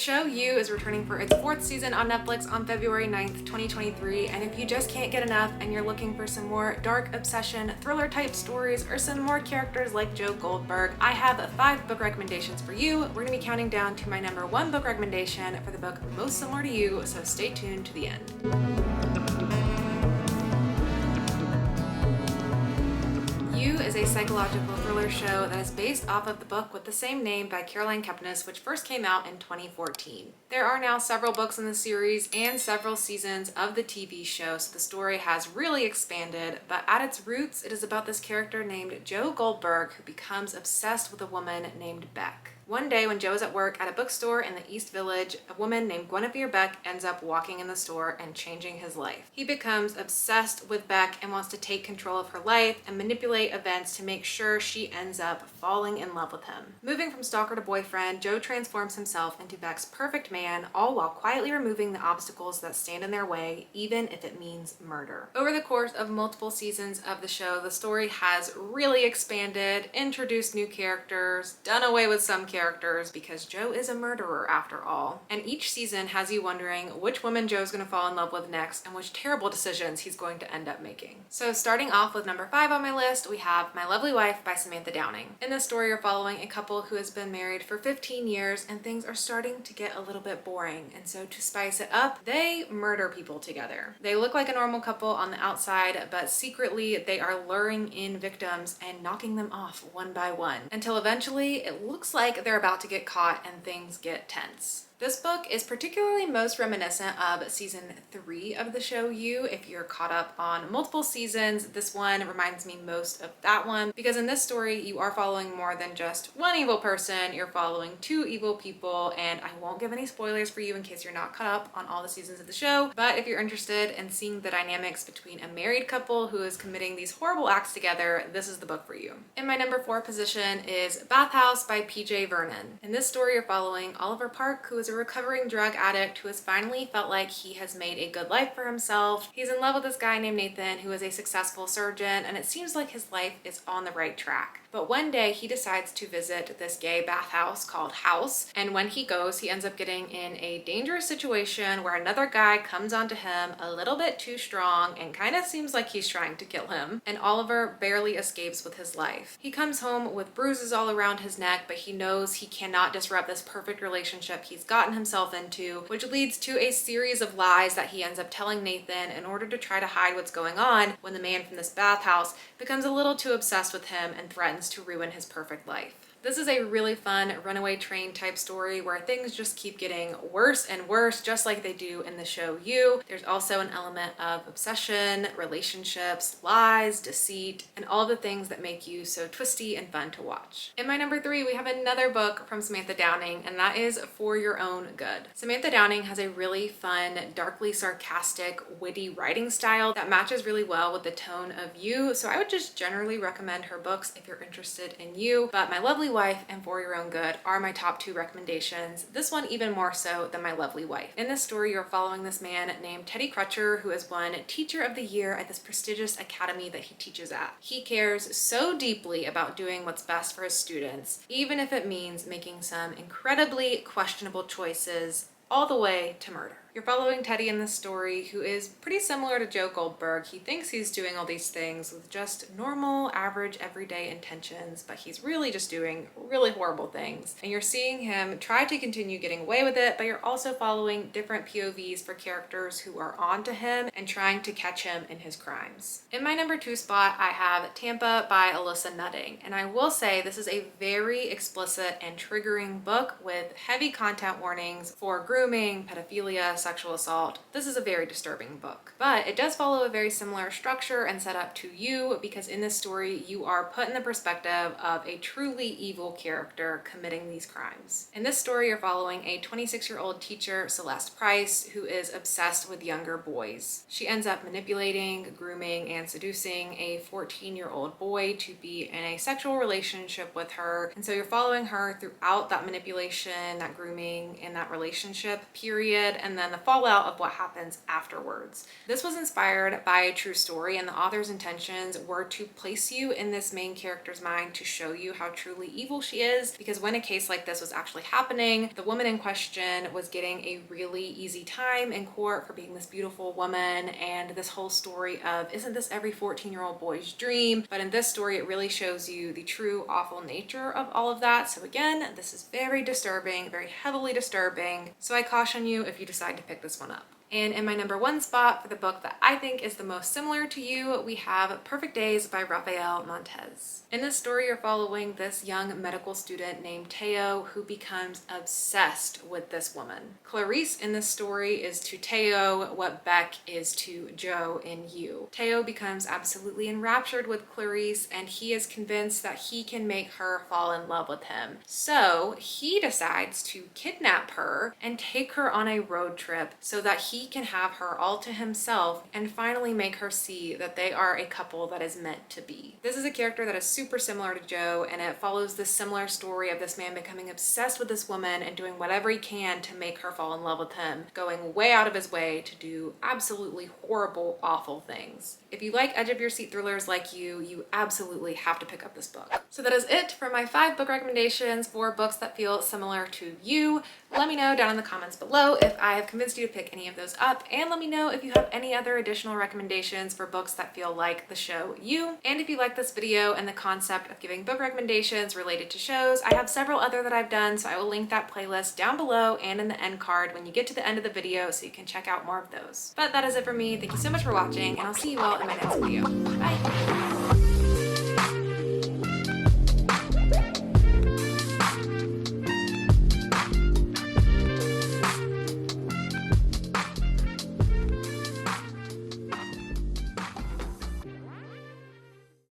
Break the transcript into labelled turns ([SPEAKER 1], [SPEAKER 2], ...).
[SPEAKER 1] show You is returning for its 4th season on Netflix on February 9th, 2023, and if you just can't get enough and you're looking for some more dark obsession, thriller type stories, or some more characters like Joe Goldberg, I have 5 book recommendations for you. We're going to be counting down to my number 1 book recommendation for the book most similar to you, so stay tuned to the end. You is a psychological thriller show that is based off of the book with the same name by Caroline Kepnes, which first came out in 2014. There are now several books in the series and several seasons of the TV show, so the story has really expanded, but at its roots, it is about this character named Joe Goldberg who becomes obsessed with a woman named Beck. One day when Joe is at work at a bookstore in the East Village, a woman named Guinevere Beck ends up walking in the store and changing his life. He becomes obsessed with Beck and wants to take control of her life and manipulate events to make sure she ends up falling in love with him. Moving from stalker to boyfriend, Joe transforms himself into Beck's perfect man, all while quietly removing the obstacles that stand in their way, even if it means murder. Over the course of multiple seasons of the show, the story has really expanded, introduced new characters, done away with some characters, because Joe is a murderer after all. And each season has you wondering which woman Joe's going to fall in love with next and which terrible decisions he's going to end up making. So starting off with number 5 on my list, we have My Lovely Wife by Samantha Downing. In this story, you're following a couple who has been married for 15 years and things are starting to get a little bit boring. And so to spice it up, they murder people together. They look like a normal couple on the outside, but secretly they are luring in victims and knocking them off one by one until eventually it looks like they're about to get caught and things get tense. This book is particularly most reminiscent of season 3 of the show You. If you're caught up on multiple seasons, this one reminds me most of that one because in this story you are following more than just one evil person, you're following 2 evil people, and I won't give any spoilers for you in case you're not caught up on all the seasons of the show, but if you're interested in seeing the dynamics between a married couple who is committing these horrible acts together, this is the book for you. In my number 4 position is Bathhouse by PJ Vernon. In this story you're following Oliver Park, who is a recovering drug addict who has finally felt like he has made a good life for himself. He's in love with this guy named Nathan who is a successful surgeon, and it seems like his life is on the right track. But one day he decides to visit this gay bathhouse called House, and when he goes, he ends up getting in a dangerous situation where another guy comes onto him a little bit too strong and kind of seems like he's trying to kill him, and Oliver barely escapes with his life. He comes home with bruises all around his neck, but he knows he cannot disrupt this perfect relationship he's gotten himself into, which leads to a series of lies that he ends up telling Nathan in order to try to hide what's going on when the man from this bathhouse becomes a little too obsessed with him and threatens to ruin his perfect life. This is a really fun runaway train type story where things just keep getting worse and worse, just like they do in the show You. There's also an element of obsession, relationships, lies, deceit, and all the things that make You so twisty and fun to watch. In my number 3, we have another book from Samantha Downing, and that is For Your Own Good. Samantha Downing has a really fun, darkly sarcastic, witty writing style that matches really well with the tone of You, so I would just generally recommend her books if you're interested in You, but My Lovely Wife and For Your Own Good are my top 2 recommendations, this one even more so than My Lovely Wife. In this story, you're following this man named Teddy Crutcher, who has won Teacher of the Year at this prestigious academy that he teaches at. He cares so deeply about doing what's best for his students, even if it means making some incredibly questionable choices all the way to murder. You're following Teddy in this story, who is pretty similar to Joe Goldberg. He thinks he's doing all these things with just normal, average, everyday intentions, but he's really just doing really horrible things. And you're seeing him try to continue getting away with it, but you're also following different POVs for characters who are onto him and trying to catch him in his crimes. In my number 2 spot, I have Tampa by Alyssa Nutting. And I will say this is a very explicit and triggering book with heavy content warnings for grooming, pedophilia, sexual assault. This is a very disturbing book, but it does follow a very similar structure and setup to You, because in this story you are put in the perspective of a truly evil character committing these crimes. In this story you're following a 26-year-old teacher, Celeste Price, who is obsessed with younger boys. She ends up manipulating, grooming, and seducing a 14-year-old boy to be in a sexual relationship with her, and so you're following her throughout that manipulation, that grooming, and that relationship period, and then and the fallout of what happens afterwards. This was inspired by a true story, and the author's intentions were to place you in this main character's mind to show you how truly evil she is, because when a case like this was actually happening, the woman in question was getting a really easy time in court for being this beautiful woman, and this whole story of, isn't this every 14-year-old boy's dream? But in this story, it really shows you the true awful nature of all of that. So again, this is very disturbing, very heavily disturbing. So I caution you if you decide to pick this one up. And in my number 1 spot for the book that I think is the most similar to you, we have Perfect Days by Rafael Montes. In this story, you're following this young medical student named Teo who becomes obsessed with this woman. Clarice in this story is to Teo what Beck is to Joe in You. Teo becomes absolutely enraptured with Clarice, and he is convinced that he can make her fall in love with him. So he decides to kidnap her and take her on a road trip so that he can have her all to himself and finally make her see that they are a couple that is meant to be. This is a character that is super similar to Joe, and it follows this similar story of this man becoming obsessed with this woman and doing whatever he can to make her fall in love with him, going way out of his way to do absolutely horrible, awful things. If you like edge of your seat thrillers like you absolutely have to pick up this book. So that is it for my 5 book recommendations for books that feel similar to you. Let me know down in the comments below if I have convinced you to pick any of those up, and let me know if you have any other additional recommendations for books that feel like the show You. And if you like this video and the concept of giving book recommendations related to shows, I have several other that I've done, so I will link that playlist down below and in the end card when you get to the end of the video so you can check out more of those. But that is it for me. Thank you so much for watching, and I'll see you all in my next video. Bye!